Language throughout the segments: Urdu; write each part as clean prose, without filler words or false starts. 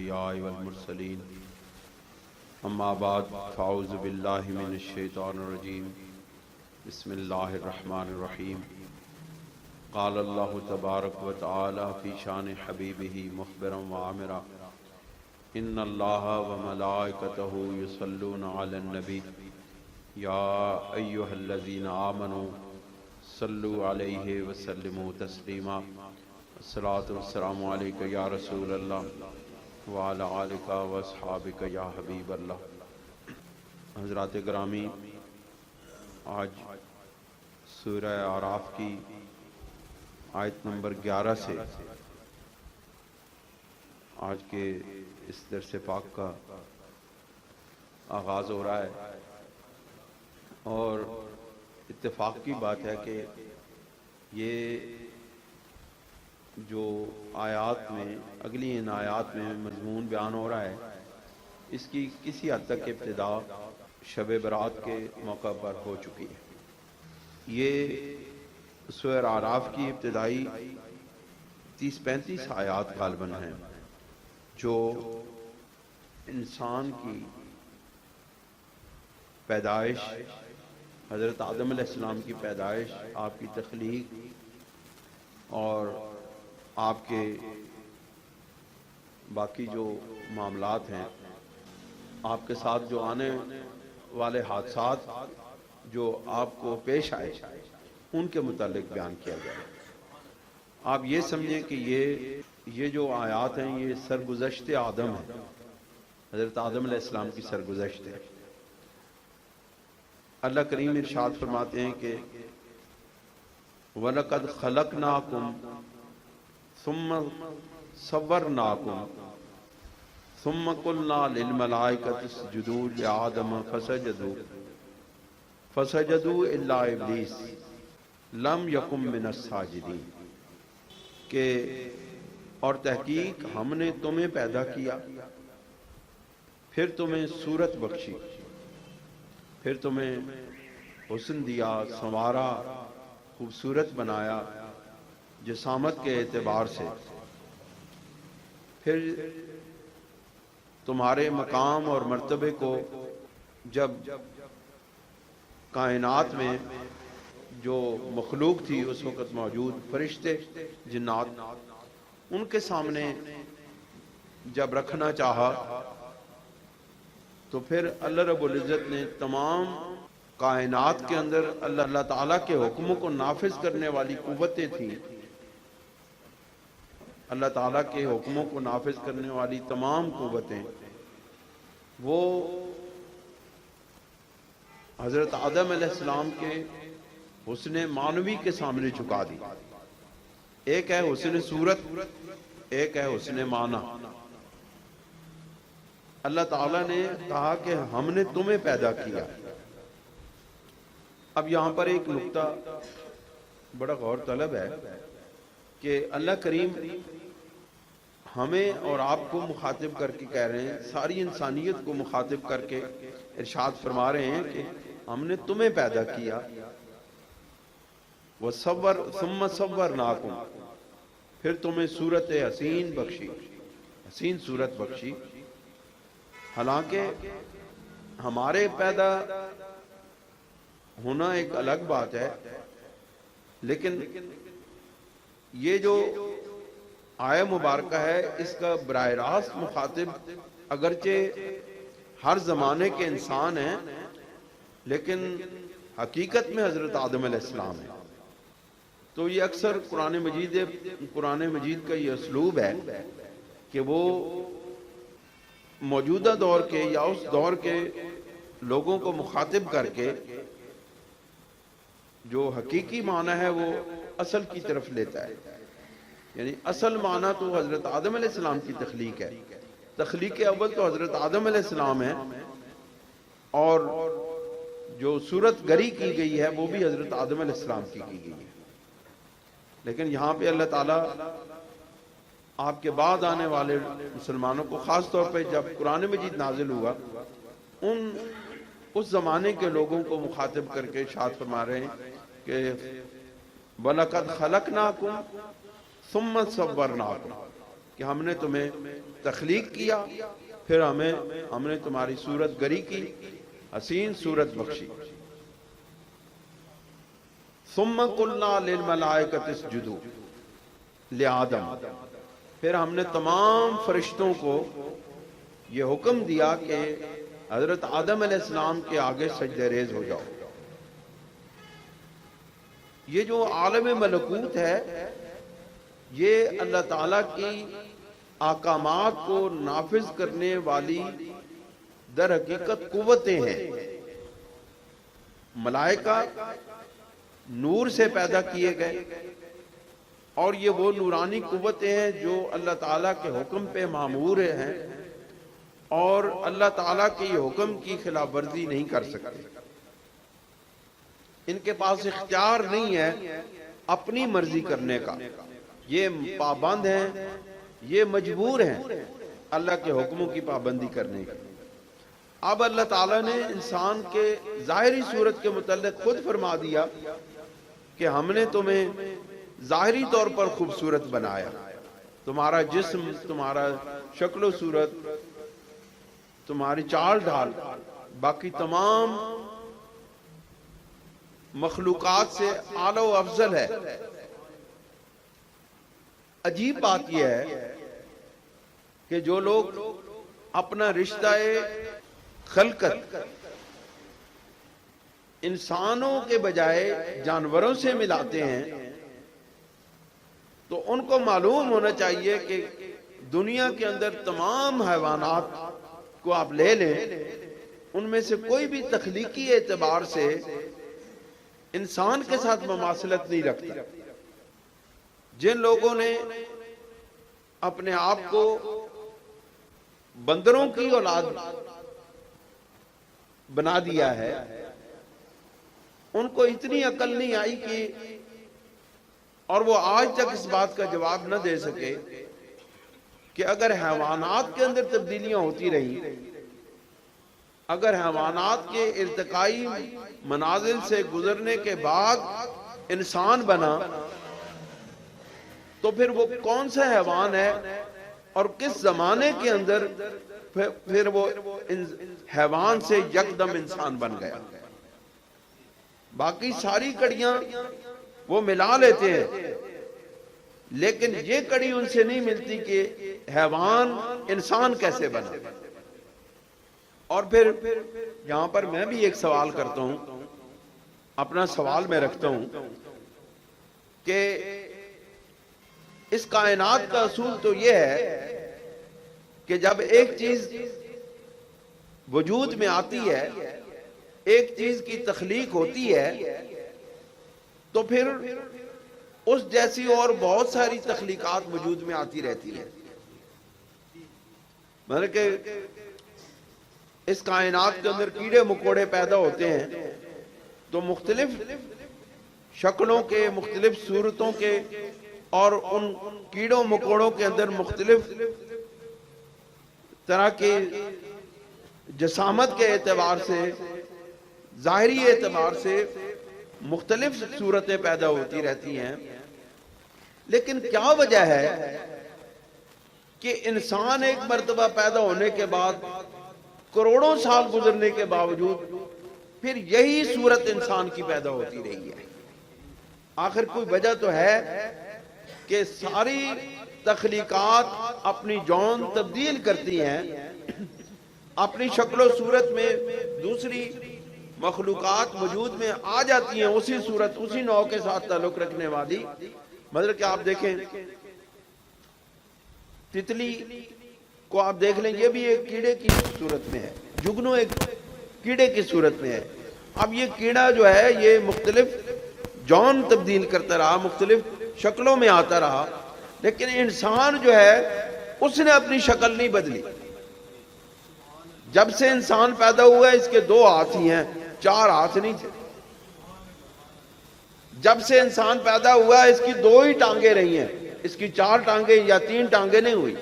الأنبياء والمرسلين أما بعد فأعوذ بالله من الشيطان الرجيم بسم الله الرحمن الرحيم قال الله تبارك وتعالى في شان حبيبه مخبرا وعامرا إن الله وملائكته يصلون على النبي يا أيها الذين آمنوا صلوا عليه وسلموا تسليما الصلاة والسلام عليك يا رسول الله وعلى آلك واصحابك يا حبیب اللہ۔ حضرات گرامی، آج سورہ اعراف کی آیت نمبر 11 سے آج کے اس درس پاک کا آغاز ہو رہا ہے، اور اتفاق کی بات ہے کہ یہ جو آیات میں اگلی ان آیات میں مضمون بیان ہو رہا ہے، اس کی کسی حد تک ابتدا شب برات کے موقع پر ہو چکی ہے۔ یہ سورہ اعراف کی ابتدائی 30-35 آیات غالباً ہیں جو انسان کی پیدائش، حضرت آدم علیہ السلام کی پیدائش، آپ کی تخلیق اور آپ کے باقی جو معاملات ہیں، آپ کے ساتھ جو آنے والے حادثات جو آپ کو پیش آئے، ان کے متعلق بیان کیا جائے۔ آپ یہ سمجھیں کہ یہ جو آیات ہیں یہ سرگزشت آدم ہے، حضرت آدم علیہ السلام کی سرگزشت ہے۔ اللہ کریم ارشاد فرماتے ہیں کہ وَلَقَدْ خَلَقْنَاكُمْ ثُمَّ صَوَّرْنَاكُمْ ثُمَّ قُلْنَا لِلْمَلَائِكَةِ اسْجُدُوا لِآدَمَ فَسَجَدُوا إِلَّا إِبْلِيسَ لَمْ يَكُن مِّنَ السَّاجِدِينَ، کہ اور تحقیق ہم نے تمہیں پیدا کیا، پھر تمہیں صورت بخشی، پھر تمہیں حسن دیا، سنوارا، خوبصورت بنایا جسامت کے اعتبار سے، پھر تمہارے مقام اور مرتبے کو جب کائنات میں جو مخلوق تھی اس وقت موجود، فرشتے، جنات، ان کے سامنے جب رکھنا چاہا تو پھر اللہ رب العزت نے تمام کائنات کے اندر اللہ تعالیٰ کے حکموں کو نافذ کرنے والی قوتیں تھیں، اللہ تعالیٰ کے حکموں کو نافذ کرنے والی تمام قوتیں، وہ حضرت آدم علیہ السلام کے حسن معنوی کے سامنے جھکا دی۔ ایک ہے حسن صورت، ایک ہے حسن معنی۔ اللہ تعالیٰ نے کہا کہ ہم نے تمہیں پیدا کیا۔ اب یہاں پر ایک نقطہ بڑا غور طلب ہے کہ اللہ کریم ہمیں اور آپ کو مخاطب کر کے کہہ رہے ہیں، ساری انسانیت کو مخاطب کر کے ارشاد فرما رہے ہیں کہ ہم نے تمہیں پیدا کیا، ثم صورناکم، پھر تمہیں صورت حسین بخشی، حسین صورت بخشی۔ حالانکہ ہمارے پیدا ہونا ایک الگ بات ہے، لیکن یہ جو آیہ مبارکہ ہے اس کا براہ راست مخاطب اگرچہ ہر زمانے کے انسان ہیں، لیکن حقیقت میں حضرت آدم علیہ السلام ہے۔ تو یہ اکثر قرآن مجید کا یہ اسلوب ہے کہ وہ موجودہ دور کے یا اس دور کے لوگوں کو مخاطب کر کے جو حقیقی معنی ہے وہ اصل کی طرف لیتا ہے۔ یعنی اصل معنی تو حضرت آدم علیہ السلام کی تخلیق ہے، تخلیق اول تو حضرت آدم علیہ السلام ہے، اور جو صورت گری کی گئی ہے وہ بھی حضرت آدم علیہ السلام کی گئی ہے۔ لیکن یہاں پہ اللہ تعالیٰ آپ کے بعد آنے والے مسلمانوں کو، خاص طور پہ جب قرآن مجید نازل ہوا، اس زمانے کے لوگوں کو مخاطب کر کے ارشاد فرما رہے ہیں کہ وَلَقَدْ خَلَقْنَاكُمْ ثُمَّ صَوَّرْنَاكُمْ، کہ ہم نے تمہیں تخلیق کیا، پھر ہم نے تمہاری صورت گری کی، حسین صورت بخشی۔ ثم قلنا للملائکۃ اسجدوا لآدم، پھر ہم نے تمام فرشتوں کو یہ حکم دیا کہ حضرت آدم علیہ السلام کے آگے سجدہ ریز ہو جاؤ۔ یہ جو عالم ملکوت ہے، یہ اللہ تعالیٰ کی احکامات کو نافذ کرنے والی در حقیقت قوتیں ہیں۔ ملائکہ نور سے پیدا کیے گئے، اور یہ وہ نورانی قوتیں ہیں جو اللہ تعالیٰ کے حکم پہ مامور ہیں، اور اللہ تعالیٰ کے یہ حکم کی خلاف ورزی نہیں کر سکتے۔ ان کے پاس اختیار نہیں ہے اپنی مرضی کرنے کا، یہ پابند ہیں، یہ مجبور ہیں اللہ کے حکموں کی پابندی کرنے کی۔ اب اللہ تعالیٰ نے انسان کے ظاہری صورت کے متعلق خود فرما دیا کہ ہم نے تمہیں ظاہری طور پر خوبصورت بنایا، تمہارا جسم، تمہارا شکل و صورت، تمہاری چال ڈھال باقی تمام مخلوقات سے اعلیٰ و افضل ہے۔ عجیب بات یہ ہے کہ جو لوگ اپنا رشتہ خلقت انسانوں کے بجائے جانوروں سے ملاتے ہیں، تو ان کو معلوم ہونا چاہیے کہ دنیا کے اندر تمام حیوانات کو آپ لے لیں، ان میں سے کوئی بھی تخلیقی اعتبار سے انسان کے ساتھ مماثلت نہیں رکھتا۔ جن لوگوں نے اپنے آپ کو بندروں کی اولاد بنا دیا ہے، ان کو اتنی عقل نہیں آئی کہ، اور وہ آج تک اس بات کا جواب نہ دے سکے کہ اگر حیوانات کے اندر تبدیلیاں ہوتی رہی، اگر حیوانات کے ارتقائی منازل سے گزرنے کے بعد انسان بنا، تو پھر وہ کون سا حیوان ہے اور کس زمانے کے اندر پھر وہ حیوان سے یکدم انسان بن گیا؟ باقی ساری کڑیاں وہ ملا لیتے ہیں، لیکن یہ کڑی ان سے نہیں ملتی کہ حیوان انسان کیسے بنا۔ اور پھر یہاں پر میں بھی ایک سوال کرتا ہوں، اپنا سوال میں رکھتا ہوں کہ اس کائنات کا اصول تو یہ ہے کہ جب ایک چیز وجود میں آتی ہے، ایک چیز کی تخلیق ہوتی ہے، تو پھر اس جیسی اور بہت ساری تخلیقات وجود میں آتی رہتی ہیں۔ مطلب کہ اس کائنات کے اندر کیڑے مکوڑے پیدا ہوتے ہیں، تو مختلف شکلوں کے، مختلف صورتوں کے، اور ان کیڑوں مکوڑوں کے اندر مختلف طرح کے جسامت کے اعتبار سے، ظاہری اعتبار سے مختلف صورتیں پیدا ہوتی رہتی ہیں۔ لیکن کیا وجہ ہے کہ انسان ایک مرتبہ پیدا ہونے کے بعد کروڑوں سال گزرنے کے باوجود پھر یہی صورت انسان کی پیدا ہوتی رہی ہے؟ آخر کوئی وجہ تو ہے کہ ساری تخلیقات اپنی جون تبدیل کرتی ہیں، اپنی شکل و صورت میں دوسری مخلوقات وجود میں آ جاتی ہیں، اسی صورت، اسی نوع کے ساتھ تعلق رکھنے والی۔ مطلب کہ آپ دیکھیں تتلی کو، آپ دیکھ لیں، یہ بھی ایک کیڑے کی صورت میں ہے، جگنو ایک کیڑے کی صورت میں ہے۔ اب یہ کیڑا جو ہے یہ مختلف جون تبدیل کرتا رہا، مختلف شکلوں میں آتا رہا، لیکن انسان جو ہے اس نے اپنی شکل نہیں بدلی۔ جب سے انسان پیدا ہوا ہے اس کے 2 ہاتھ ہی ہیں، 4 ہاتھ نہیں تھے۔ جب سے انسان پیدا ہوا ہے اس کی 2 ہی ٹانگیں رہی ہیں، اس کی 4 ٹانگیں یا 3 ٹانگیں نہیں ہوئی۔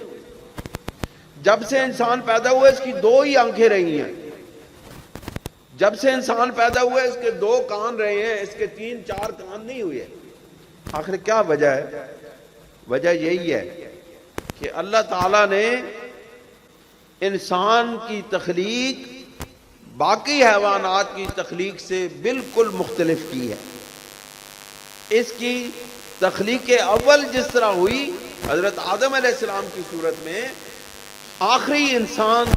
جب سے انسان پیدا ہوا ہے اس کی 2 ہی آنکھیں رہی ہیں۔ جب سے انسان پیدا ہوا ہے اس کے 2 کان رہے ہیں، اس کے 3-4 کان نہیں ہوئے۔ آخر کیا وجہ ہے؟ وجہ یہی ہے کہ اللہ تعالیٰ نے انسان کی تخلیق باقی حیوانات کی تخلیق سے بالکل مختلف کی ہے. اس کی تخلیق اول جس طرح ہوئی حضرت آدم علیہ السلام کی صورت میں، آخری انسان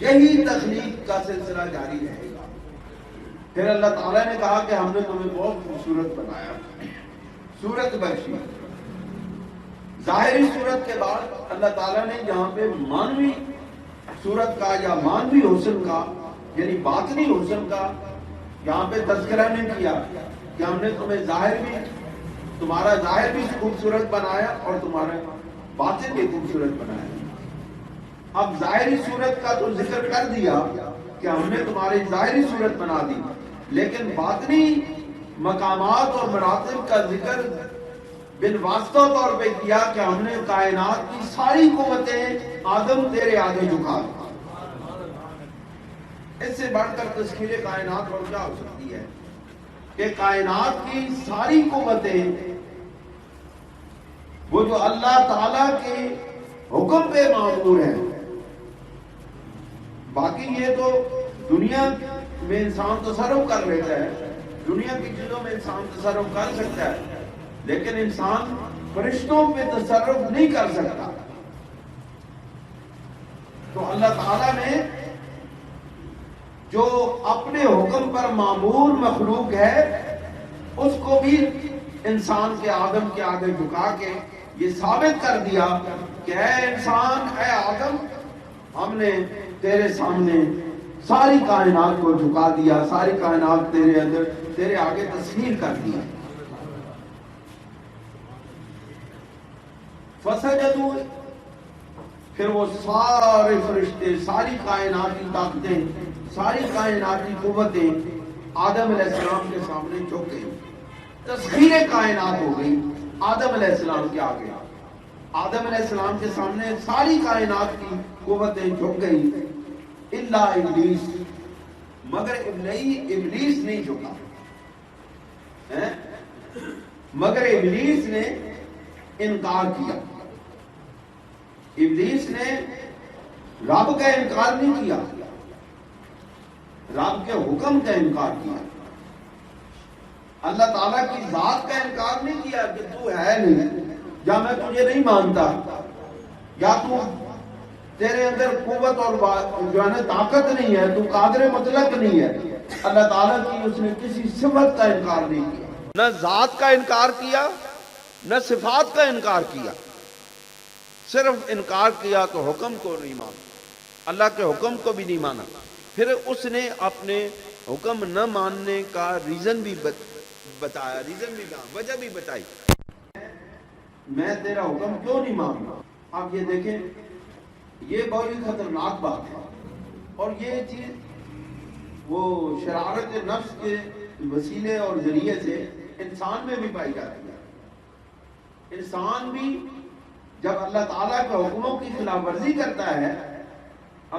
یہی تخلیق کا سلسلہ جاری رہے گا. پھر اللہ تعالیٰ نے کہا کہ ہم نے تمہیں بہت خوبصورت بنایا، صورت بخشی. ظاہری صورت کے بعد اللہ تعالیٰ نے یہاں پہ مانوی صورت کا یا مانوی حسن کا یعنی باطنی حسن کا یہاں پہ تذکرہ نہیں کیا کہ ہم نے تمہیں تمہارا ظاہر بھی خوبصورت بنایا اور تمہارا باطن بھی خوبصورت بنایا. اب ظاہری صورت کا تو ذکر کر دیا کہ ہم نے تمہاری ظاہری صورت بنا دی، لیکن باطنی مقامات اور مراتب کا ذکر بالواسطہ طور پہ کیا کہ ہم نے کائنات کی ساری قوتیں آدم تیرے آگے جھکا دی. اس سے بڑھ کر تذکیر کائنات اور کیا ہو سکتی ہے کہ کائنات کی ساری قوتیں وہ جو اللہ تعالی کے حکم پہ معمور ہیں. باقی یہ تو دنیا میں انسان تصرف کر لیتا ہے، دنیا کی چیزوں میں انسان تصرف کر سکتا ہے، لیکن انسان فرشتوں پہ تصرف نہیں کر سکتا. تو اللہ تعالیٰ نے جو اپنے حکم پر معمور مخلوق ہے اس کو بھی انسان کے آدم کے آگے جھکا کے یہ ثابت کر دیا کہ اے انسان، اے آدم، ہم نے تیرے سامنے ساری کائنات کو جھکا دیا، ساری کائنات تیرے اندر تیرے آگے تسخیر کر دیا. فسجدوا، پھر وہ سارے فرشتے، ساری کائناتی طاقتیں، ساری کائناتی قوتیں آدم علیہ السلام کے سامنے جھک گئی. تسخیر کائنات ہو گئی آدم علیہ السلام کے آگے. آدم علیہ السلام کے سامنے ساری کائنات کی قوتیں جھک گئی الا ابلیس، مگر ابلیس نہیں جھکا. مگر ابلیس نے انکار کیا. ابلیس نے رب کا انکار نہیں کیا، رب کے حکم کا انکار کیا. اللہ تعالیٰ کی ذات کا انکار نہیں کیا کہ تو ہے نہیں، یا میں تجھے نہیں مانتا، یا تو تیرے اندر قوت اور جو ہے نا طاقت نہیں ہے، تو قادر مطلق نہیں ہے. اللہ تعالیٰ کی اس نے کسی صفت کا انکار نہیں کیا، نہ ذات کا انکار کیا نہ صفات کا انکار کیا. صرف انکار کیا تو حکم کو نہیں مانا، اللہ کے حکم کو بھی نہیں مانا. پھر اس نے اپنے حکم نہ ماننے کا ریزن بھی بتایا، وجہ بھی بتائی، میں تیرا حکم کیوں نہیں مانتا. آپ یہ دیکھیں، یہ بڑی خطرناک بات ہے، اور یہ چیز وہ شرارت نفس کے وسیلے اور ذریعے سے انسان میں بھی پائی جاتی ہے. انسان بھی جب اللہ تعالیٰ کے حکموں کی خلاف ورزی کرتا ہے،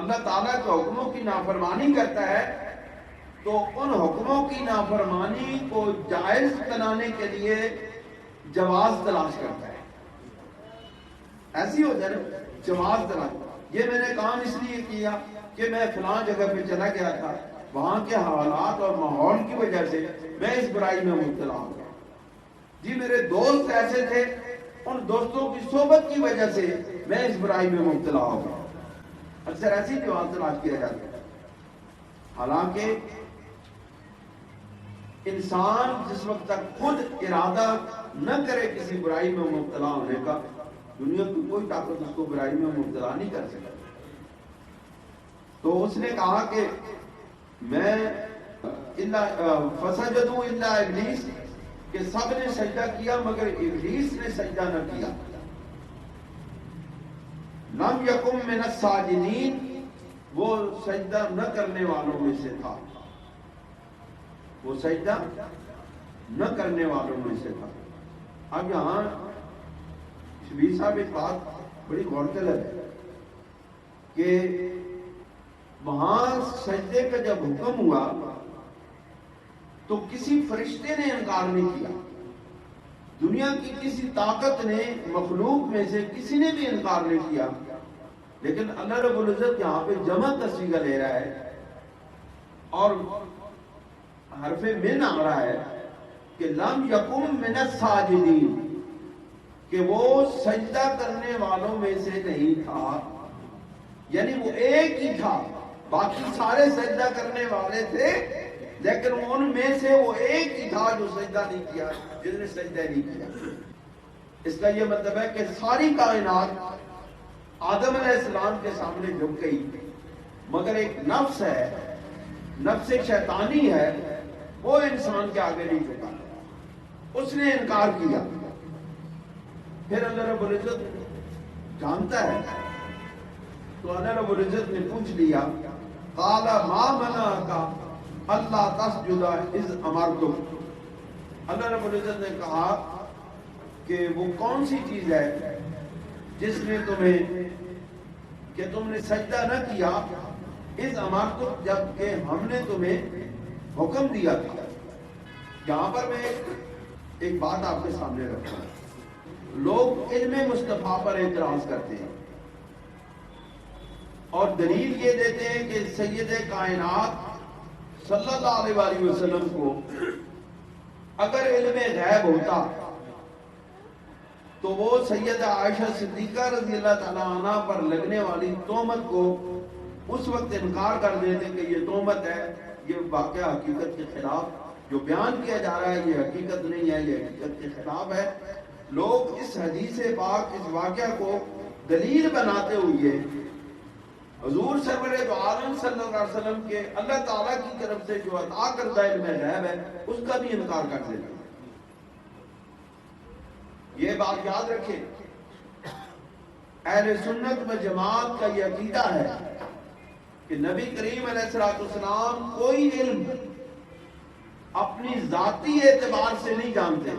اللہ تعالیٰ کے حکموں کی نافرمانی کرتا ہے، تو ان حکموں کی نافرمانی کو جائز بنانے کے لیے جواز تلاش کرتا ہے. ایسی ہو جائے جواز تلاش، یہ میں نے کام اس لیے کیا کہ میں فلاں جگہ پہ چلا گیا تھا، وہاں کے حالات اور ماحول کی وجہ سے میں اس برائی میں مبتلا ہو گیا. جی میرے دوست ایسے تھے، ان دوستوں کی صحبت کی وجہ سے میں اس برائی میں مبتلا ہو گیا. اکثر ایسی جواز تلاش کیا جاتا ہے. حالانکہ انسان جس وقت تک خود ارادہ نہ کرے کسی برائی میں مبتلا ہونے کا، دنیا کی کوئی طاقت اس کو برائی میں مبتلا نہیں کر سکتی. تو اس نے کہا کہ میں فسجدوا الا ابلیس، کہ سب نے سجدہ کیا مگر ابلیس نے سجدہ نہ کیا. لم یکم من الساجدین، وہ سجدہ نہ کرنے والوں میں سے تھا، وہ سجدہ نہ کرنے والوں میں سے تھا. اب یہاں شبیر صاحب ایک بات بڑی غور طلب ہے کہ وہاں سجدے کا جب حکم ہوا تو کسی فرشتے نے انکار نہیں کیا. دنیا کی کسی طاقت نے مخلوق میں سے کسی نے بھی انکار نہیں کیا، لیکن اللہ رب العزت یہاں پہ جمع کا صیغہ لے رہا ہے اور حرف من آ رہا ہے کہ لم یکم من الساجدین، کہ وہ سجدہ کرنے والوں میں سے نہیں تھا، یعنی وہ ایک ہی تھا، باقی سارے سجدہ کرنے والے تھے لیکن ان میں سے وہ ایک ہی تھا جو سجدہ نہیں کیا، جس نے سجدہ نہیں کیا۔ اس کا یہ مطلب ہے کہ ساری کائنات آدم علیہ السلام کے سامنے جھک گئی، مگر ایک نفس ہے، نفس شیطانی ہے، وہ انسان کے آگے نہیں جھکا، اس نے انکار کیا۔ پھر اللہ رب العزت جانتا ہے تو اللہ رب العزت نے پوچھ لیا، قال ما منعک اللہ تسجد اذ امرتک، اللہ رب العزت نے کہا کہ وہ کون سی چیز ہے جس نے تمہیں کہ تم نے سجدہ نہ کیا، اذ امرتک جب کہ ہم نے تمہیں حکم دیا تھا۔ یہاں پر میں ایک بات آپ کے سامنے رکھتا ہوں، لوگ علم مصطفیٰ پر اعتراض کرتے ہیں اور دلیل یہ دیتے ہیں کہ سید کائنات صلی اللہ علیہ وآلہ وسلم کو اگر علم غیب ہوتا تو وہ سیدہ عائشہ صدیقہ رضی اللہ تعالیٰ عنہ پر لگنے والی تہمت کو اس وقت انکار کر دیتے کہ یہ تہمت ہے، یہ واقعہ حقیقت کے خلاف، جو بیان کیا جا رہا ہے یہ حقیقت نہیں ہے، یہ حقیقت کے خلاف ہے۔ لوگ اس حدیث پاک اس واقعہ کو دلیل بناتے ہوئے حضور سرور دو عالم صلی اللہ علیہ وسلم کے اللہ تعالیٰ کی طرف سے جو عطا کردہ علم غیب ہے اس کا بھی انکار کر دیتے ہیں۔ یہ بات یاد رکھیں، اہل سنت و جماعت کا یہ عقیدہ ہے کہ نبی کریم علیہ السلام کوئی علم اپنی ذاتی اعتبار سے نہیں جانتے،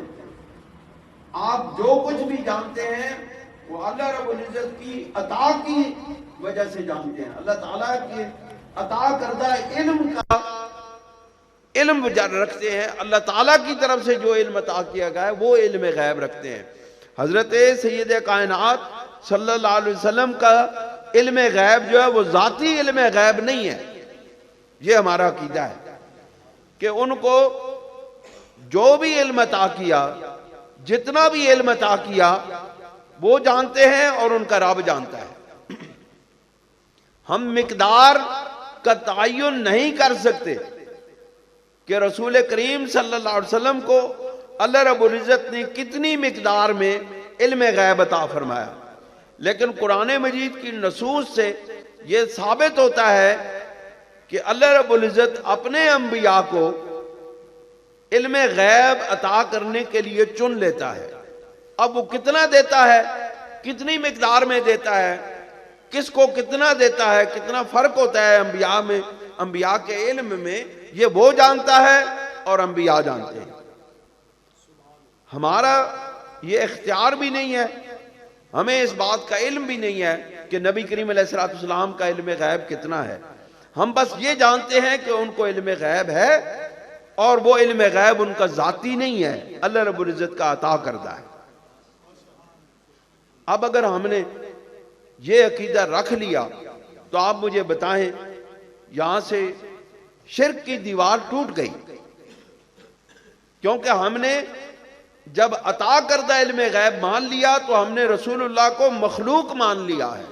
آپ جو کچھ بھی جانتے ہیں وہ اللہ رب العزت کی عطا کی وجہ سے جانتے ہیں، اللہ تعالیٰ کی عطا کردہ علم کا علم رکھتے ہیں، اللہ تعالیٰ کی طرف سے جو علم عطا کیا گیا ہے وہ علم غیب رکھتے ہیں۔ حضرت سید کائنات صلی اللہ علیہ وسلم کا علم غیب جو ہے وہ ذاتی علم غیب نہیں ہے، یہ ہمارا عقیدہ ہے کہ ان کو جو بھی علم عطا کیا، جتنا بھی علم عطا کیا وہ جانتے ہیں اور ان کا رب جانتا ہے۔ ہم مقدار کا تعین نہیں کر سکتے کہ رسول کریم صلی اللہ علیہ وسلم کو اللہ رب العزت نے کتنی مقدار میں علم غیب عطا فرمایا، لیکن قرآن مجید کی نصوص سے یہ ثابت ہوتا ہے کہ اللہ رب العزت اپنے انبیاء کو علم غیب عطا کرنے کے لیے چن لیتا ہے۔ اب وہ کتنا دیتا ہے، کتنی مقدار میں دیتا ہے، کس کو کتنا دیتا ہے، کتنا فرق ہوتا ہے انبیاء میں، انبیاء کے علم میں، یہ وہ جانتا ہے اور انبیاء جانتے ہیں۔ ہمارا یہ اختیار بھی نہیں ہے، ہمیں اس بات کا علم بھی نہیں ہے کہ نبی کریم علیہ السلام کا علم غیب کتنا ہے۔ ہم بس یہ جانتے ہیں کہ ان کو علم غیب ہے اور وہ علم غیب ان کا ذاتی نہیں ہے، اللہ رب العزت کا عطا کردہ ہے۔ اب اگر ہم نے یہ عقیدہ رکھ لیا تو آپ مجھے بتائیں یہاں سے شرک کی دیوار ٹوٹ گئی، کیونکہ ہم نے جب عطا کردہ علم غیب مان لیا تو ہم نے رسول اللہ کو مخلوق مان لیا ہے،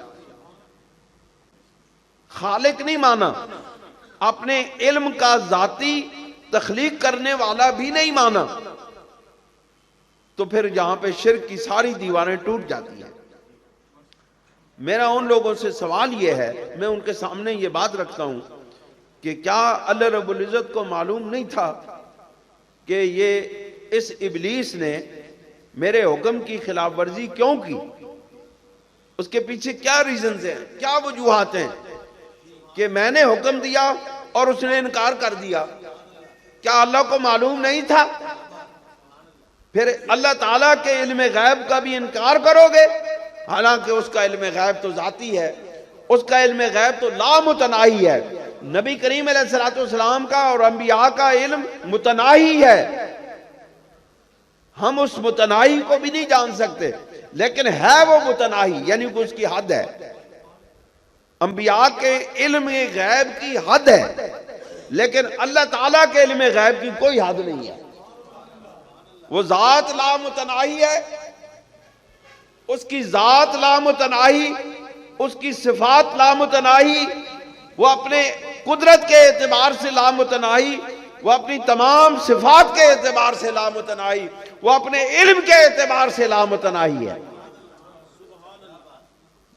خالق نہیں مانا، اپنے علم کا ذاتی تخلیق کرنے والا بھی نہیں مانا، تو پھر یہاں پہ شرک کی ساری دیواریں ٹوٹ جاتی ہیں۔ میرا ان لوگوں سے سوال یہ ہے، میں ان کے سامنے یہ بات رکھتا ہوں کہ کیا اللہ رب العزت کو معلوم نہیں تھا کہ یہ اس ابلیس نے میرے حکم کی خلاف ورزی کیوں کی؟ اس کے پیچھے کیا ریزنز ہیں، کیا وجوہات ہیں کہ میں نے حکم دیا اور اس نے انکار کر دیا؟ کیا اللہ کو معلوم نہیں تھا؟ پھر اللہ تعالیٰ کے علم غیب کا بھی انکار کرو گے، حالانکہ اس کا علم غیب تو ذاتی ہے، اس کا علم غیب تو لا متناہی ہے۔ نبی کریم علیہ السلام کا اور انبیاء کا علم متناہی ہے، ہم اس متناہی کو بھی نہیں جان سکتے، لیکن ہے وہ متناہی، یعنی کہ اس کی حد ہے۔ انبیاء کے علم غیب کی حد ہے، لیکن اللہ تعالیٰ کے علم غیب کی کوئی حد نہیں ہے۔ وہ ذات لامتناہی ہے، اس کی ذات لامتناہی، اس کی صفات لامتناہی، وہ اپنے قدرت کے اعتبار سے لامتناہی، وہ اپنی تمام صفات کے اعتبار سے لامتناہی، وہ اپنے علم کے اعتبار سے لامتناہی ہے۔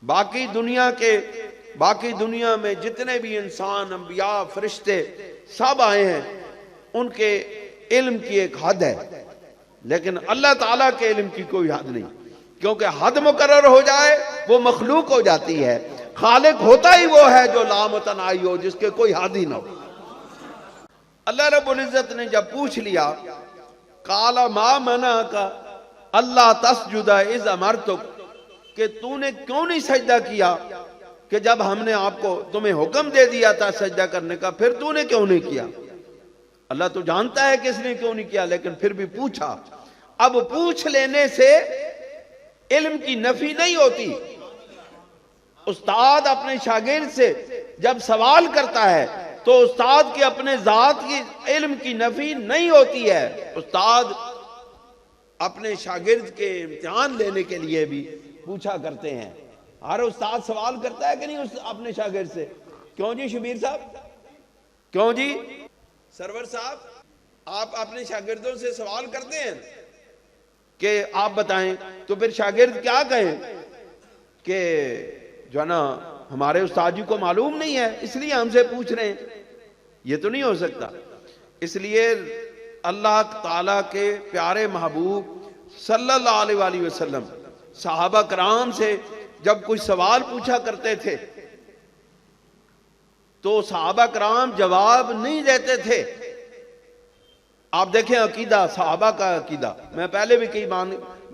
باقی دنیا میں جتنے بھی انسان، انبیاء، فرشتے سب آئے ہیں، ان کے علم کی ایک حد ہے، لیکن اللہ تعالیٰ کے علم کی کوئی حد نہیں، کیونکہ حد مقرر ہو جائے وہ مخلوق ہو جاتی ہے۔ خالق ہوتا ہی وہ ہے جو لامتناہی ہو، جس کے کوئی حد ہی نہ ہو۔ اللہ رب العزت نے جب پوچھ لیا، قال ما منعک اللہ تسجد اذ امرتک، کہ تو نے کیوں نہیں سجدہ کیا کہ جب ہم نے تمہیں حکم دے دیا تھا سجدہ کرنے کا، پھر تو نے کیوں نہیں کیا؟ اللہ تو جانتا ہے کہ اس نے کیوں نہیں کیا، لیکن پھر بھی پوچھا۔ اب پوچھ لینے سے علم کی نفی نہیں ہوتی۔ استاد اپنے شاگرد سے جب سوال کرتا ہے تو استاد کے اپنے ذات کی علم کی نفی نہیں ہوتی ہے۔ استاد اپنے شاگرد کے امتحان لینے کے لیے بھی پوچھا کرتے ہیں۔ ہر استاد سوال کرتا ہے کہ نہیں اپنے شاگرد سے؟ کیوں جی شبیر صاحب؟ کیوں جی سرور صاحب؟ آپ اپنے شاگردوں سے سوال کرتے ہیں کہ آپ بتائیں، تو پھر شاگرد کیا کہیں کہ جو ہے نا ہمارے استاد جی کو معلوم نہیں ہے اس لیے ہم سے پوچھ رہے ہیں؟ یہ تو نہیں ہو سکتا۔ اس لیے اللہ تعالیٰ کے پیارے محبوب صلی اللہ علیہ وآلہ وسلم صحابہ کرام سے جب کوئی سوال پوچھا کرتے تھے تو صحابہ کرام جواب نہیں دیتے تھے۔ آپ دیکھیں عقیدہ، صحابہ کا عقیدہ میں پہلے بھی کئی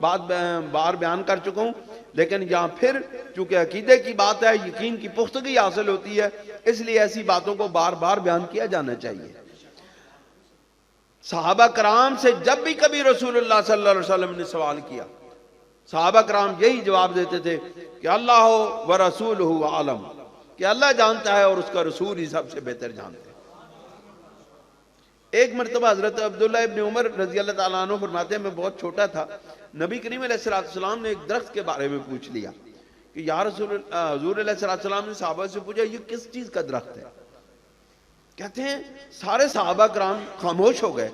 بار بیان کر چکا ہوں، لیکن یہاں پھر چونکہ عقیدے کی بات ہے، یقین کی پختگی حاصل ہوتی ہے، اس لیے ایسی باتوں کو بار بار بیان کیا جانا چاہیے۔ صحابہ کرام سے جب بھی کبھی رسول اللہ صلی اللہ علیہ وسلم نے سوال کیا، صحابہ کرام یہی جواب دیتے تھے کہ اللہ و رسولہ عالم، کہ اللہ جانتا ہے اور اس کا رسول ہی سب سے بہتر جانتے ہیں۔ ایک مرتبہ حضرت عبداللہ ابن عمر رضی اللہ تعالیٰ عنہ فرماتے ہیں، میں بہت چھوٹا تھا، نبی کریم علیہ السلام نے ایک درخت کے بارے میں پوچھ لیا کہ یا رسول اللہ، حضور علیہ السلام نے صحابہ سے پوچھا یہ کس چیز کا درخت ہے؟ کہتے ہیں سارے صحابہ کرام خاموش ہو گئے۔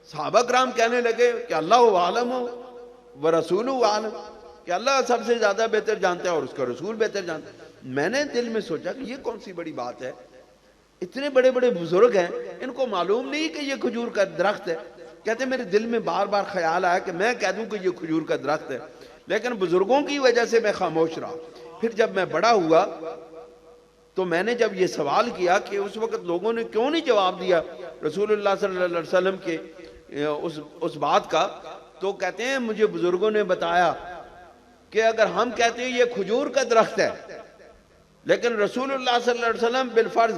صحابہ کرام کہنے لگے کہ اللہ عالم و رسول عالم، کہ اللہ سب سے زیادہ بہتر جانتا ہے اور اس کا رسول بہتر جانتا ہے۔ میں نے دل میں سوچا کہ یہ کون سی بڑی بات ہے، اتنے بڑے بڑے بزرگ ہیں، ان کو معلوم نہیں کہ یہ کھجور کا درخت ہے؟ کہتے ہیں میرے دل میں بار بار خیال آیا کہ میں کہہ دوں کہ یہ کھجور کا درخت ہے، لیکن بزرگوں کی وجہ سے میں خاموش رہا۔ پھر جب میں بڑا ہوا تو میں نے جب یہ سوال کیا کہ اس وقت لوگوں نے کیوں نہیں جواب دیا رسول اللہ صلی اللہ علیہ وسلم کے اس بات کا، تو کہتے ہیں مجھے بزرگوں نے بتایا کہ اگر ہم کہتے ہیں یہ کھجور کا درخت ہے، لیکن رسول اللہ صلی اللہ علیہ وسلم بالفرض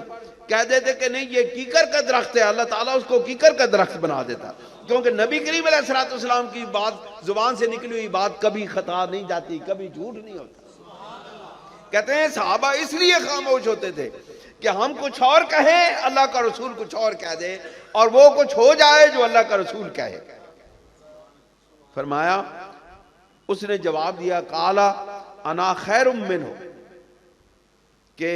کہہ دیتے کہ نہیں یہ کیکر کا درخت ہے، اللہ تعالیٰ اس کو کیکر کا درخت بنا دیتا، کیونکہ نبی کریم علیہ السلام کی بات، زبان سے نکلی ہوئی بات کبھی خطا نہیں جاتی، کبھی جھوٹ نہیں ہوتا۔ کہتے ہیں صحابہ اس لیے خاموش ہوتے تھے کہ ہم کچھ اور کہیں، اللہ کا رسول کچھ اور کہہ دے، اور وہ کچھ ہو جائے جو اللہ کا رسول کہے۔ فرمایا، اس نے جواب دیا قال انا خیر منہ، کہ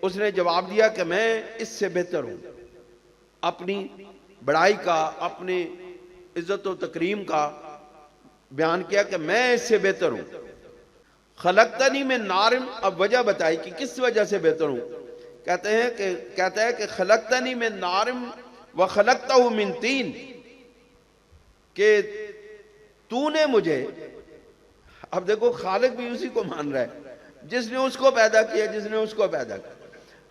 اس نے جواب دیا کہ میں اس سے بہتر ہوں، اپنی بڑائی کا، اپنی عزت و تکریم کا بیان کیا کہ میں اس سے بہتر ہوں۔ خلقتنی من نار، اب وجہ بتائی کہ کس وجہ سے بہتر ہوں۔ کہتا ہے کہ خلقتنی من نار و خلقتہ من طین، کہ تو نے مجھے، اب دیکھو خالق بھی اسی کو مان رہا ہے جس نے اس کو پیدا کیا، جس نے اس کو پیدا کیا۔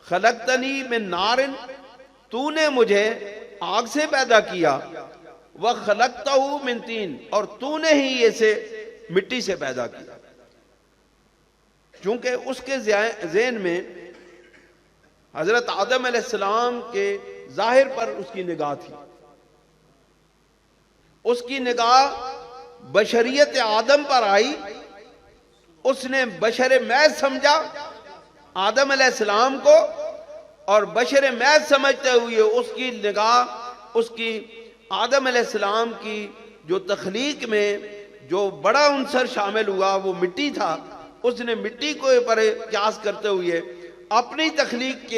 خلقتنی من نار، تو نے مجھے آگ سے پیدا کیا، وخلقتہ من طین، اور تو نے ہی اسے مٹی سے پیدا کیا۔ چونکہ اس کے ذہن میں حضرت آدم علیہ السلام کے ظاہر پر اس کی نگاہ تھی، اس کی نگاہ بشریت آدم پر آئی، اس نے بشر محض سمجھا آدم علیہ السلام کو، اور بشر محض سمجھتے ہوئے اس کی نگاہ اس کی آدم علیہ السلام کی جو تخلیق میں جو بڑا عنصر شامل ہوا وہ مٹی تھا، اس نے مٹی کو پر قیاس کرتے ہوئے اپنی تخلیق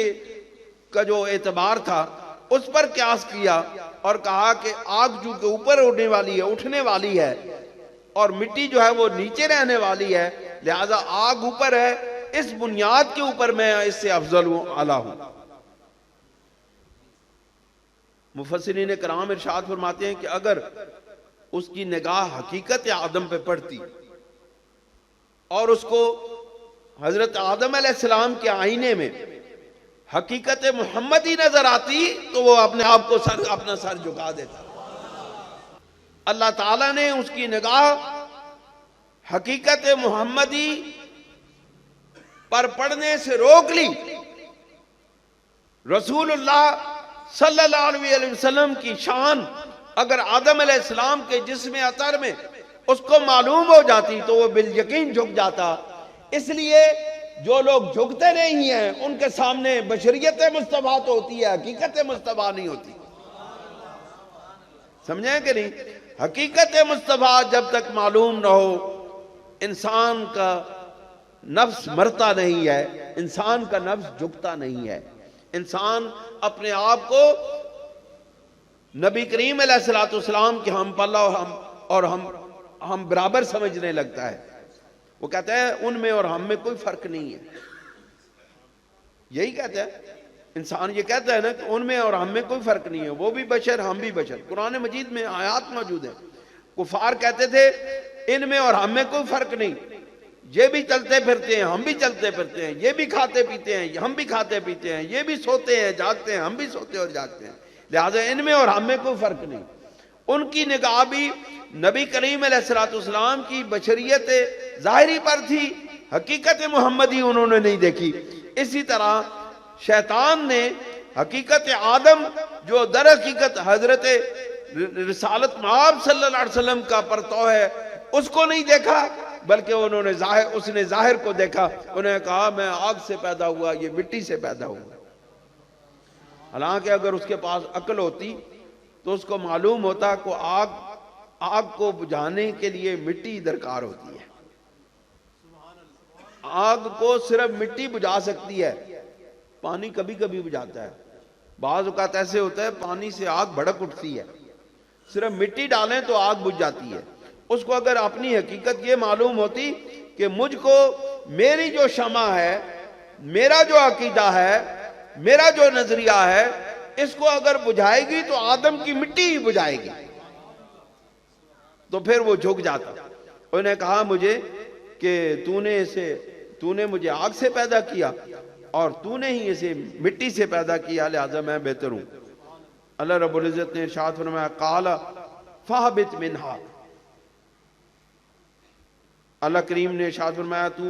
کا جو اعتبار تھا اس پر قیاس کیا، اور کہا کہ آگ جو کہ اوپر اڑنے والی ہے، اٹھنے والی ہے، اور مٹی جو ہے وہ نیچے رہنے والی ہے، لہذا آگ اوپر ہے، اس بنیاد کے اوپر میں اس سے افضل ہوں، اعلیٰ ہوں۔ مفسرین کرام ارشاد فرماتے ہیں کہ اگر اس کی نگاہ حقیقت آدم پہ پڑتی اور اس کو حضرت آدم علیہ السلام کے آئینے میں حقیقت محمدی نظر آتی تو وہ اپنے آپ کو اپنا سر جھکا دیتا۔ اللہ تعالیٰ نے اس کی نگاہ حقیقت محمدی پر پڑھنے سے روک لی۔ رسول اللہ صلی اللہ علیہ وسلم کی شان اگر آدم علیہ السلام کے جسم اطہر میں اس کو معلوم ہو جاتی تو وہ بالیقین جھک جاتا۔ اس لیے جو لوگ جھکتے نہیں ہیں ان کے سامنے بشریت مصطفیٰ تو ہوتی ہے، حقیقت مصطفیٰ نہیں ہوتی۔ سمجھیں کہ نہیں؟ حقیقت مصطفیٰ جب تک معلوم نہ ہو انسان کا نفس مرتا نہیں ہے، انسان کا نفس جھکتا نہیں ہے، انسان اپنے آپ کو نبی کریم علیہ السلام کے ہم پلہ اور ہم برابر سمجھنے لگتا ہے۔ وہ کہتا ہے ان میں اور ہم میں کوئی فرق نہیں ہے، یہی کہتا ہے انسان، یہ کہتا ہے نا کہ ان میں اور ہم میں کوئی فرق نہیں ہے، وہ بھی بشر ہم بھی بشر۔ قرآن مجید میں آیات موجود ہیں۔ کفار کہتے تھے ان میں اور ہم میں کوئی فرق نہیں، یہ بھی چلتے پھرتے ہیں ہم بھی چلتے پھرتے ہیں، یہ بھی کھاتے پیتے ہیں ہم بھی کھاتے پیتے ہیں، یہ بھی سوتے ہیں جاگتے ہیں ہم بھی سوتے اور جاگتے ہیں، لہٰذا ان میں اور ہم میں کوئی فرق نہیں۔ ان کی نگاہ بھی نبی کریم علیہ السلام کی بشریت ظاہری پر تھی، حقیقت محمدی انہوں نے نہیں دیکھی۔ اسی طرح شیطان نے حقیقت آدم جو در حقیقت حضرت رسالت مآب صلی اللہ علیہ وسلم کا پرتو ہے اس کو نہیں دیکھا، بلکہ اس نے ظاہر کو دیکھا۔ انہوں نے کہا میں آگ سے پیدا ہوا، یہ مٹی سے پیدا ہوا۔ حالانکہ اگر اس کے پاس عقل ہوتی تو اس کو معلوم ہوتا کہ آگ کو بجھانے کے لیے مٹی درکار ہوتی ہے، آگ کو صرف مٹی بجھا سکتی ہے، پانی کبھی کبھی بجھاتا ہے۔ بعض اوقات ایسے ہوتا ہے پانی سے آگ بھڑک اٹھتی ہے، صرف مٹی ڈالیں تو آگ بجھ جاتی ہے۔ اس کو اگر اپنی حقیقت یہ معلوم ہوتی کہ مجھ کو میری جو شمع ہے، میرا جو عقیدہ ہے، میرا جو نظریہ ہے، اس کو اگر بجھائے گی تو آدم کی مٹی ہی بجھائے گی، تو پھر وہ جھک جاتا۔ انہوں نے کہا مجھے کہ تو نے مجھے آگ سے پیدا کیا اور تو نے ہی اسے مٹی سے پیدا کیا، لہذا میں بہتر ہوں۔ اللہ رب العزت نے ارشاد فرمایا قال فاہبط منہا، اللہ کریم نے ارشاد فرمایا تو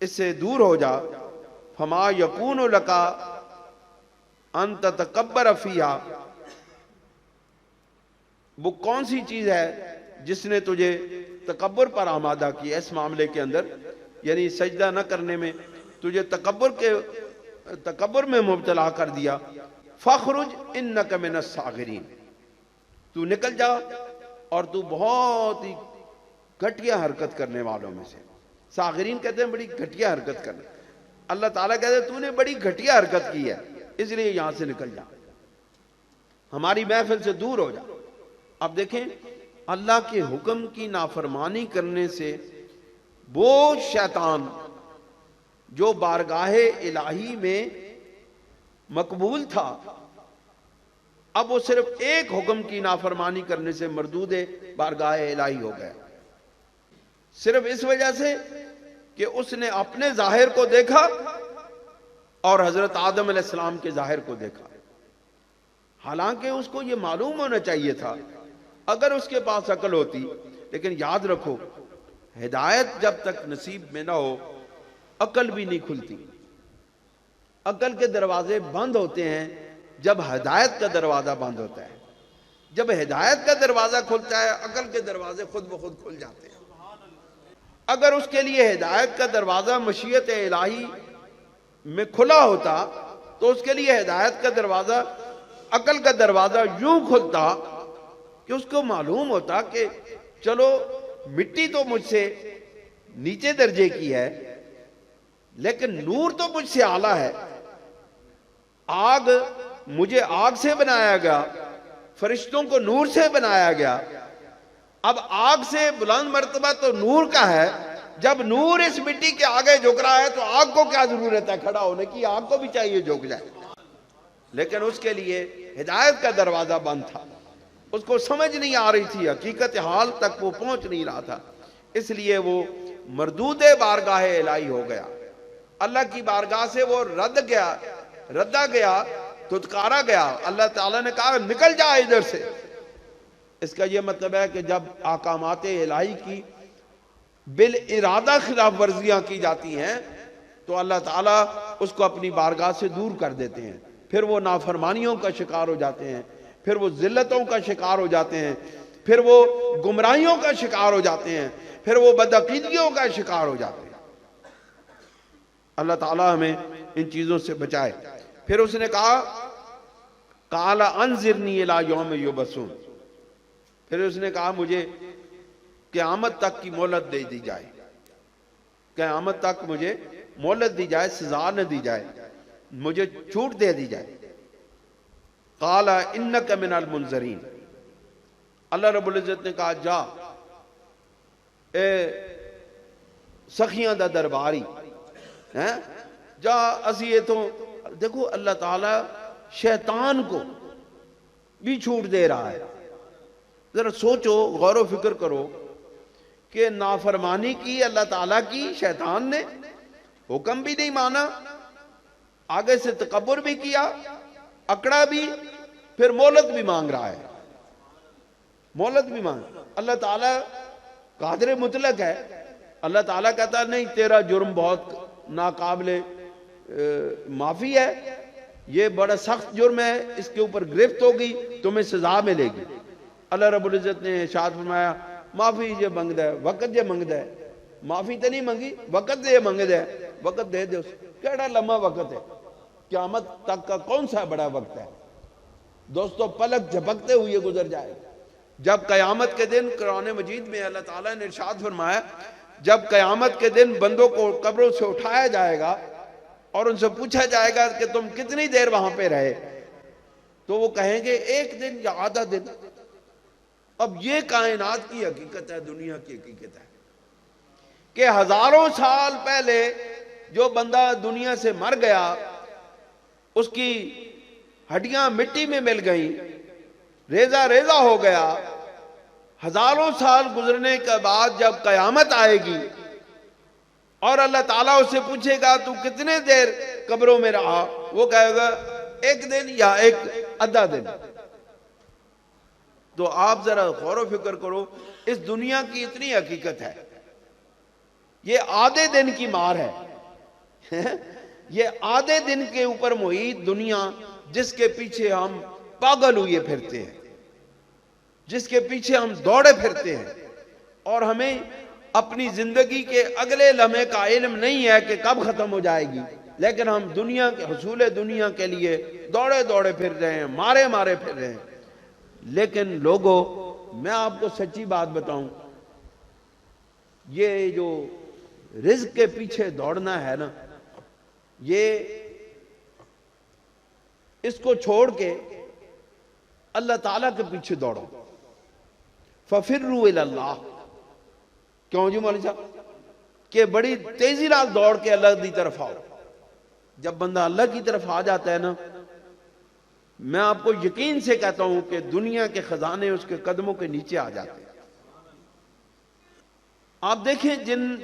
اس سے دور ہو جا، فما یکون لک ان تتکبر فیہا، وہ کون سی چیز ہے جس نے تجھے تکبر پر آمادہ کیا اس معاملے کے اندر، یعنی سجدہ نہ کرنے میں تجھے تکبر میں مبتلا کر دیا۔ فخرج انک من الصاغرین، تو نکل جا اور تو بہت ہی گھٹیا حرکت کرنے والوں میں سے۔ صاغرین کہتے ہیں بڑی گھٹیا حرکت کرنا، اللہ تعالیٰ کہتے ہیں تو نے بڑی گھٹیا حرکت کی ہے، اس لیے یہاں سے نکل جا، ہماری محفل سے دور ہو جا۔ اب دیکھیں اللہ کے حکم کی نافرمانی کرنے سے وہ شیطان جو بارگاہ الہی میں مقبول تھا، اب وہ صرف ایک حکم کی نافرمانی کرنے سے مردود بارگاہ الہی ہو گیا، صرف اس وجہ سے کہ اس نے اپنے ظاہر کو دیکھا اور حضرت آدم علیہ السلام کے ظاہر کو دیکھا۔ حالانکہ اس کو یہ معلوم ہونا چاہیے تھا اگر اس کے پاس عقل ہوتی، لیکن یاد رکھو ہدایت جب تک نصیب میں نہ ہو عقل بھی نہیں کھلتی۔ عقل کے دروازے بند ہوتے ہیں جب ہدایت کا دروازہ بند ہوتا ہے۔ جب ہدایت کا دروازہ کھلتا ہے عقل کے دروازے خود بخود کھل جاتے ہیں۔ اگر اس کے لیے ہدایت کا دروازہ مشیت الہی میں کھلا ہوتا تو اس کے لیے ہدایت کا دروازہ، عقل کا دروازہ یوں کھلتا کہ اس کو معلوم ہوتا کہ چلو مٹی تو مجھ سے نیچے درجے کی ہے لیکن نور تو مجھ سے اعلیٰ ہے، آگ مجھے آگ سے بنایا گیا، فرشتوں کو نور سے بنایا گیا، اب آگ سے بلند مرتبہ تو نور کا ہے، جب نور اس مٹی کے آگے جھک رہا ہے تو آگ کو کیا ضرورت ہے کھڑا ہونے کی، آگ کو بھی چاہیے جھک جائے۔ لیکن اس کے لیے ہدایت کا دروازہ بند تھا، اس کو سمجھ نہیں آ رہی تھی، حقیقت حال تک وہ پہنچ نہیں رہا تھا، اس لیے وہ مردود بارگاہ الہی ہو گیا، اللہ کی بارگاہ سے وہ ردا گیا، دھتکارا گیا۔ اللہ تعالیٰ نے کہا نکل جا ادھر سے۔ اس کا یہ مطلب ہے کہ جب احکامات الہی کی بالارادہ خلاف ورزیاں کی جاتی ہیں تو اللہ تعالیٰ اس کو اپنی بارگاہ سے دور کر دیتے ہیں، پھر وہ نافرمانیوں کا شکار ہو جاتے ہیں، پھر وہ ذلتوں کا شکار ہو جاتے ہیں، پھر وہ گمراہیوں کا شکار ہو جاتے ہیں، پھر وہ بدعقیدگیوں کا شکار ہو جاتے ہیں۔ اللہ تعالیٰ ہمیں ان چیزوں سے بچائے۔ پھر اس نے کہا قال انظرنی الی یوم یبعثون، پھر اس نے کہا مجھے قیامت تک کی مہلت دے دی جائے، قیامت تک مجھے مہلت دی جائے، سزا نہ دی جائے، مجھے چھوٹ دے دی جائے۔ قال انک من المنظرین، اللہ رب العزت نے کہا جا اے سخیاں دا درباری جا، اسی یہ تو دیکھو اللہ تعالیٰ شیطان کو بھی چھوٹ دے رہا ہے۔ ذرا سوچو، غور و فکر کرو کہ نافرمانی کی اللہ تعالیٰ کی، شیطان نے حکم بھی نہیں مانا، آگے سے تکبر بھی کیا، اکڑا بھی، پھر مہلت بھی مانگ رہا ہے، مہلت بھی مانگ۔ اللہ تعالیٰ قادر مطلق ہے، اللہ تعالیٰ کہتا نہیں تیرا جرم بہت ناقابل معافی ہے، یہ بڑا سخت جرم ہے، اس کے اوپر گرفت ہوگی، تمہیں سزا ملے گی۔ اللہ رب العزت نے ارشاد فرمایا معافی جو منگدا ہے، وقت جو منگدا ہے، معافی تو نہیں منگی، وقت جو منگدا ہے، وقت دے دے۔ کیڑا لمحہ وقت ہے، قیامت تک کا کون سا بڑا وقت ہے دوستو، پلک جھپکتے ہوئے گزر جائے۔ جب قیامت کے دن، قرآن مجید میں اللہ تعالیٰ نے ارشاد فرمایا جب قیامت کے دن بندوں کو قبروں سے اٹھایا جائے گا اور ان سے پوچھا جائے گا کہ تم کتنی دیر وہاں پہ رہے، تو وہ کہیں گے ایک دن یا آدھا دن۔ اب یہ کائنات کی حقیقت ہے، دنیا کی حقیقت ہے کہ ہزاروں سال پہلے جو بندہ دنیا سے مر گیا، اس کی ہڈیاں مٹی میں مل گئیں، ریزہ ریزہ ہو گیا، ہزاروں سال گزرنے کے بعد جب قیامت آئے گی اور اللہ تعالیٰ اس سے پوچھے گا تو کتنے دیر قبروں میں رہا، وہ کہے گا ایک دن یا ایک آدھا دن۔ تو آپ ذرا غور و فکر کرو، اس دنیا کی اتنی حقیقت ہے، یہ آدھے دن کی مار ہے، یہ آدھے دن کے اوپر محیط دنیا جس کے پیچھے ہم پاگل ہوئے پھرتے ہیں، جس کے پیچھے ہم دوڑے پھرتے ہیں، اور ہمیں اپنی زندگی کے اگلے لمحے کا علم نہیں ہے کہ کب ختم ہو جائے گی، لیکن ہم دنیا کے حصول دنیا کے لیے دوڑے دوڑے پھر رہے ہیں، مارے مارے پھر رہے ہیں۔ لیکن لوگوں، میں آپ کو سچی بات بتاؤں، یہ جو رزق کے پیچھے دوڑنا ہے نا، یہ اس کو چھوڑ کے اللہ تعالیٰ کے پیچھے دوڑو۔ فَفِرُّوا إِلَى اللَّهِ، کیوں جی مولوی صاحب کہ بڑی تیزی نال دوڑ کے اللہ کی طرف آؤ۔ جب بندہ اللہ کی طرف آ جاتا ہے نا، میں آپ کو یقین سے کہتا ہوں کہ دنیا کے خزانے اس کے قدموں کے نیچے آ جاتے ہیں۔ آپ دیکھیں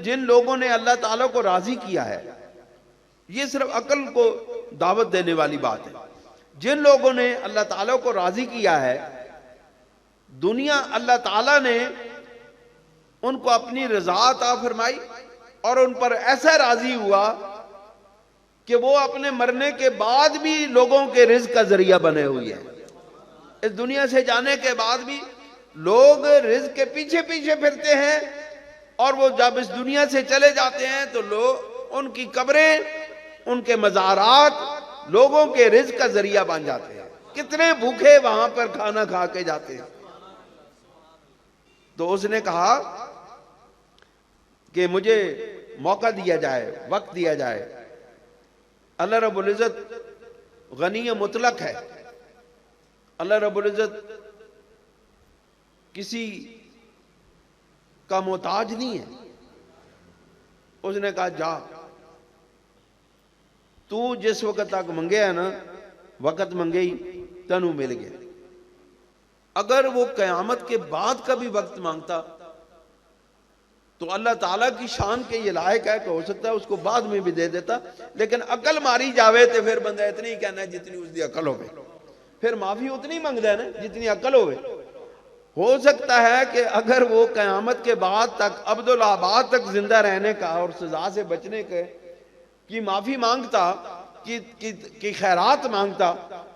جن لوگوں نے اللہ تعالیٰ کو راضی کیا ہے، یہ صرف عقل کو دعوت دینے والی بات ہے، جن لوگوں نے اللہ تعالیٰ کو راضی کیا ہے، دنیا اللہ تعالیٰ نے ان کو اپنی رضا عطا فرمائی اور ان پر ایسا راضی ہوا کہ وہ اپنے مرنے کے بعد بھی لوگوں کے رزق کا ذریعہ بنے ہوئے ہیں۔ اس دنیا سے جانے کے بعد بھی لوگ رزق کے پیچھے پیچھے پھرتے ہیں، اور وہ جب اس دنیا سے چلے جاتے ہیں تو لوگ ان کی قبریں، ان کے مزارات لوگوں کے رزق کا ذریعہ بن جاتے ہیں۔ کتنے بھوکے وہاں پر کھانا کھا کے جاتے ہیں۔ تو اس نے کہا کہ مجھے موقع دیا جائے، وقت دیا جائے۔ اللہ رب العزت غنی مطلق ہے، اللہ رب العزت کسی کا محتاج نہیں ہے۔ اس نے کہا جا، تو جس وقت تک منگے ہے نا، وقت منگے ہی تنو مل گیا۔ اگر وہ قیامت کے بعد کا بھی وقت مانگتا تو اللہ تعالیٰ کی شان کے یہ لائق ہے کہ ہو سکتا ہے اس کو بعد میں بھی دے دیتا، لیکن عقل ماری جاوے تو پھر بندہ اتنی ہی کہنا ہے جتنی اس دی عقل ہوئے، پھر معافی اتنی مانگتا ہے نا جتنی عقل ہوئے۔ ہو سکتا ہے کہ اگر وہ قیامت کے بعد تک عبدالآباد تک زندہ رہنے کا اور سزا سے بچنے کی معافی مانگتا، کی خیرات مانگتا،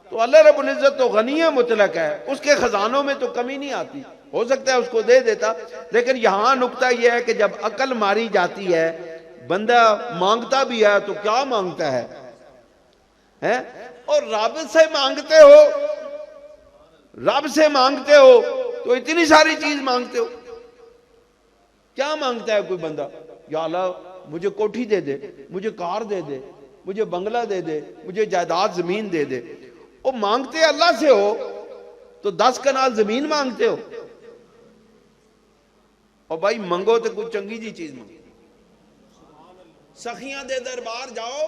تو اللہ رب العزت تو غنی مطلق ہے، اس کے خزانوں میں تو کمی نہیں آتی، ہو سکتا ہے اس کو دے دیتا۔ لیکن یہاں نکتہ یہ ہے کہ جب عقل ماری جاتی ہے، بندہ مانگتا بھی ہے تو کیا مانگتا ہے؟ اور رب سے مانگتے ہو، رب سے مانگتے ہو تو اتنی ساری چیز مانگتے ہو۔ کیا مانگتا ہے کوئی بندہ؟ یا اللہ مجھے کوٹھی دے دے، مجھے کار دے دے، مجھے بنگلہ دے دے، مجھے جائیداد زمین دے دے۔ وہ مانگتے اللہ سے ہو تو 10 کنال زمین مانگتے ہو؟ اور بھائی منگو تو کوئی چنگی جی چیز منگو، سخیاں دے دربار جاؤ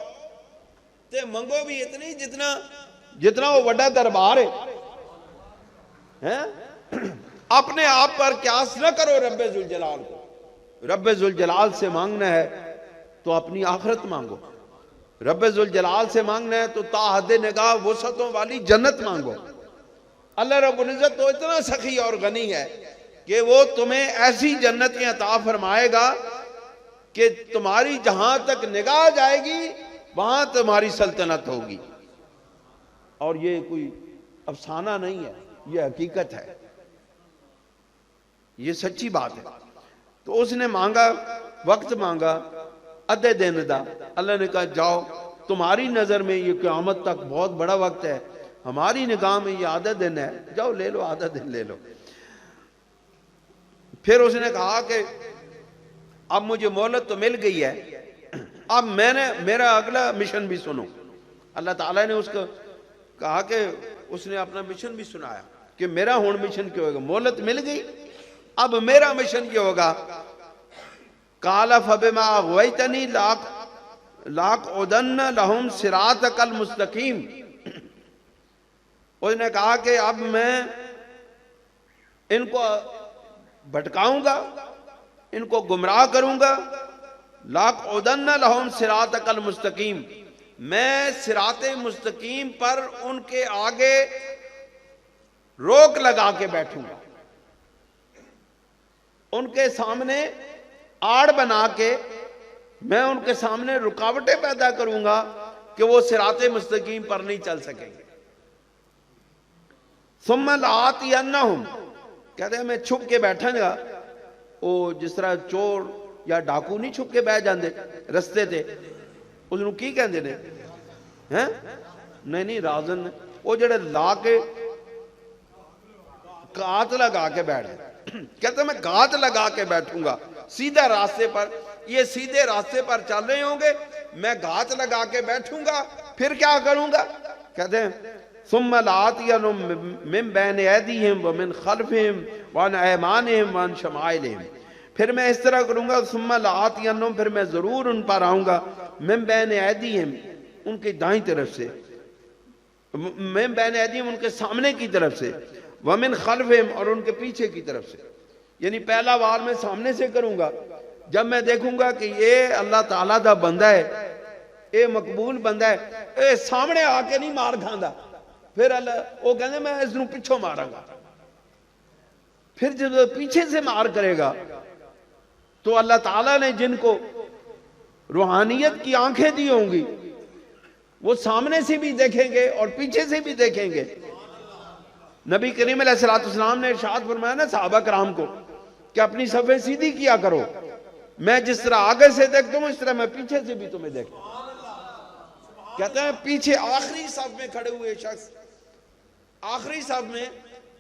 تے منگو بھی اتنی جتنا وہ وڈا دربار ہے۔ اپنے آپ پر قیاس نہ کرو رب ذوالجلال کو۔ رب ذوالجلال سے مانگنا ہے تو اپنی آخرت مانگو، رب ذوالجلال سے مانگنا ہے تو تا حد نگاہ وسعتوں والی جنت مانگو۔ اللہ رب العزت تو اتنا سخی اور غنی ہے کہ وہ تمہیں ایسی جنتیں عطا فرمائے گا کہ تمہاری جہاں تک نگاہ جائے گی وہاں تمہاری سلطنت ہوگی۔ اور یہ کوئی افسانہ نہیں ہے، یہ حقیقت ہے، یہ سچی بات ہے۔ تو اس نے مانگا، وقت مانگا ادھے دن دا۔ اللہ نے کہا جاؤ، تمہاری نظر میں یہ قیامت تک بہت بڑا وقت ہے، ہماری نگاہ میں یہ آدھا دن ہے، جاؤ لے لو، آدھا دن لے لو۔ پھر اس نے کہا کہ اب مجھے مہلت تو مل گئی ہے، اب میرا اگلا مشن بھی سنو۔ اللہ تعالیٰ نے اس کو کہا کہ اس نے اپنا مشن بھی سنایا کہ میرا ہون مشن کیا ہوگا، مہلت مل گئی، اب میرا مشن کیا ہوگا۔ قَالَ فَبِمَا أَغْوَيْتَنِي لَأَقْعُدَنَّ لَهُمْ صِرَاطَكَ الْمُسْتَقِيمَ۔ اس نے کہا کہ اب میں ان کو بھٹکاؤں گا، ان کو گمراہ کروں گا۔ لَأَقْعُدَنَّ لَهُمْ صِرَاطَكَ الْمُسْتَقِيمَ، میں صراط مستقیم پر ان کے آگے روک لگا کے بیٹھوں گا، ان کے سامنے آڑ بنا کے میں ان کے سامنے رکاوٹیں پیدا کروں گا کہ وہ صراط مستقیم پر نہیں چل سکیں گے۔ ثُمَّ لَآتِيَنَّهُمْ، کہتے ہیں میں چھپ کے بیٹھا گا، وہ جس طرح چور یا ڈاکو نہیں چھپ کے بیٹھ جاندے رستے تے، اس نے کی کہندے نے نہیں رازن، وہ جڑے لا کے گات لگا کے بیٹھ گئے، کہتے ہیں میں گات لگا کے بیٹھوں گا سیدھا راستے پر، یہ سیدھے راستے پر چل رہے ہوں گے، میں گات لگا کے بیٹھوں گا، پھر کیا کروں گا؟ کہتے ہیں ثُمَّ لَآتِيَنَّهُم مِّن بَيْنِ أَيْدِيهِمْ وَمِنْ خَلْفِهِمْ وَعَنْ أَيْمَانِهِمْ وَعَنْ شَمَائِلِهِمْ، پھر میں اس طرح کروں گا۔ ثُمَّ لَآتِيَنَّهُم، پھر میں ضرور ان پر آؤں گا، مِّن بَيْنِ أَيْدِيهِمْ، ان کے دائیں طرف سے، مِّن بَيْنِ أَيْدِيهِمْ، ان کے سامنے کی طرف سے، وَمِنْ خَلْفِهِمْ، اور ان کے پیچھے کی طرف سے۔ یعنی پہلا وار میں سامنے سے کروں گا، جب میں دیکھوں گا کہ یہ اللہ تعالیٰ دا بندہ ہے، یہ مقبول بندہ ہے، یہ سامنے آ کے نہیں مار کھاندا، پھر اللہ وہ کہنے میں اس نو پچھو ماراں گا۔ پھر جب پیچھے سے مار کرے گا تو اللہ تعالیٰ نے جن کو روحانیت کی آنکھیں دی ہوں گی وہ سامنے سے بھی دیکھیں گے اور پیچھے سے بھی دیکھیں گے۔ نبی کریم علیہ الصلوۃ والسلام نے ارشاد فرمایا نا صحابہ کرام کو کہ اپنی صفیں سیدھی کیا کرو، میں جس طرح آگے سے دیکھتا ہوں اس طرح میں پیچھے سے بھی تمہیں دیکھتا ہوں۔ کہتے ہیں پیچھے آخری صف میں کھڑے ہوئے شخص، آخری صف میں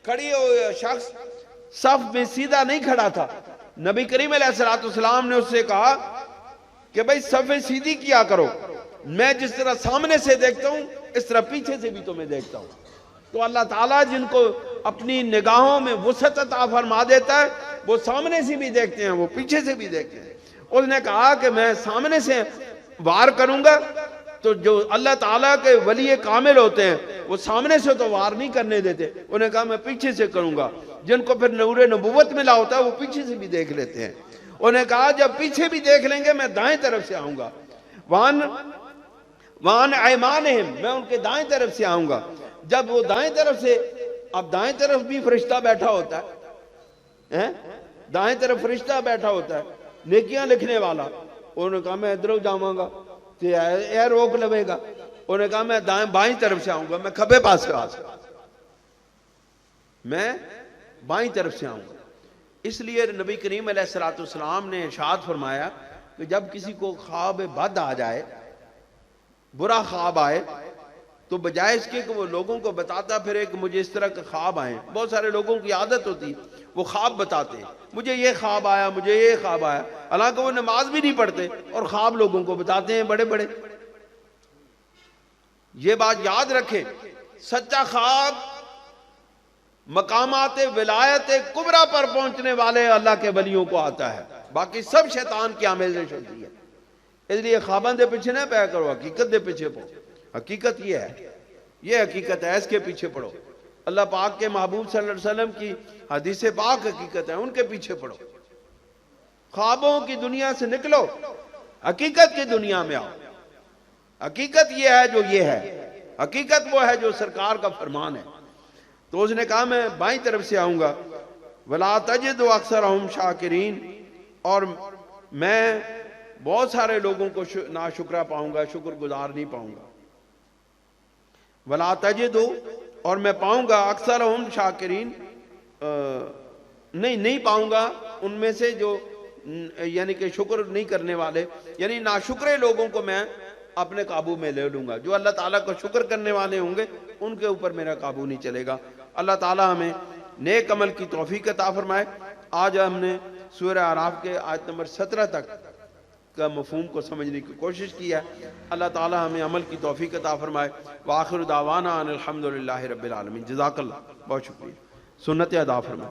کھڑے ہوئے شخص صف میں سیدھا نہیں کھڑا تھا، نبی کریم علیہ الصلوۃ والسلام نے اس سے کہا کہ بھائی صفیں سیدھی کیا کرو، میں جس طرح سامنے سے دیکھتا ہوں اس طرح پیچھے سے بھی تمہیں دیکھتا ہوں۔ تو اللہ تعالیٰ جن کو اپنی نگاہوں میں وسعت عطا فرما دیتا ہے وہ سامنے سے بھی دیکھتے ہیں، وہ پیچھے سے بھی دیکھتے ہیں۔ اس نے کہا کہ میں سامنے سے وار کروں گا تو جو اللہ تعالیٰ کے ولی کامل ہوتے ہیں وہ سامنے سے تو وار نہیں کرنے دیتے، انہوں نے کہا میں پیچھے سے کروں گا۔ جن کو پھر نور نبوت ملا ہوتا ہے وہ پیچھے سے بھی دیکھ لیتے ہیں، انہوں نے کہا جب پیچھے بھی دیکھ لیں گے میں دائیں طرف سے آؤں گا، وان ایمانہم، میں ان کے دائیں طرف سے آؤں گا۔ جب وہ دائیں طرف سے، اب دائیں طرف بھی فرشتہ بیٹھا ہوتا ہے، دائیں طرف فرشتہ بیٹھا ہوتا ہے نیکیاں لکھنے والا، انہوں نے کہا میں ادھر جاؤں گا تو اے روک لوے گا، انہوں نے کہا میں بائیں طرف سے آؤں گا، میں کھبے پاس سے میں بائیں طرف سے آؤں گا۔ اس لیے نبی کریم علیہ الصلوۃ والسلام نے ارشاد فرمایا کہ جب کسی کو خواب بد آ جائے، برا خواب آئے، تو بجائے اس کے کہ وہ لوگوں کو بتاتا پھر کہ مجھے اس طرح کے خواب آئے، بہت سارے لوگوں کی عادت ہوتی وہ خواب بتاتے ہیں مجھے یہ خواب آیا، مجھے یہ خواب آیا، حالانکہ وہ نماز بھی نہیں پڑھتے اور خواب لوگوں کو بتاتے ہیں بڑے بڑے۔ یہ بات یاد رکھیں، سچا خواب مقامات ولایت کبریٰ پر پہنچنے والے اللہ کے ولیوں کو آتا ہے، باقی سب شیطان کی آمیزش ہوتی ہے۔ اس لیے خواباں دے پیچھے نہ پیا کرو، حقیقت دے پیچھے پڑھو۔ حقیقت یہ ہے، یہ حقیقت ہے، اس کے پیچھے پڑھو۔ اللہ پاک کے محبوب صلی اللہ علیہ وسلم کی حدیث پاک حقیقت ہے، ان کے پیچھے پڑھو۔ خوابوں کی دنیا سے نکلو، حقیقت کی دنیا میں آؤ۔ حقیقت یہ ہے جو یہ ہے، حقیقت وہ ہے جو سرکار کا فرمان ہے۔ تو اس نے کہا میں بائیں طرف سے آؤں گا، وَلَا تَجِدُ أَكْثَرَهُمْ شَاكِرِينَ، اور میں بہت سارے لوگوں کو ناشکرہ پاؤں گا، شکر گزار نہیں پاؤں گا۔ وَلَا تَجِدُ، اور میں پاؤں گا أَكْثَرَهُمْ شَاكِرِينَ، نہیں پاؤں گا ان میں سے جو یعنی کہ شکر نہیں کرنے والے، یعنی ناشکرے لوگوں کو میں اپنے قابو میں لے لوں گا۔ جو اللہ تعالیٰ کو شکر کرنے والے ہوں گے ان کے اوپر میرا قابو نہیں چلے گا۔ اللہ تعالیٰ ہمیں نیک عمل کی توفیق عطا فرمائے۔ آج ہم نے سورہ اعراف کے آیت نمبر 17 تک کا مفہوم کو سمجھنے کی کوشش کی ہے۔ اللہ تعالیٰ ہمیں عمل کی توفیق عطا فرمائے۔ وآخر دعوانا ان الحمدللہ رب العالمین۔ جزاک اللہ، بہت شکریہ، سنت ادا فرمائے۔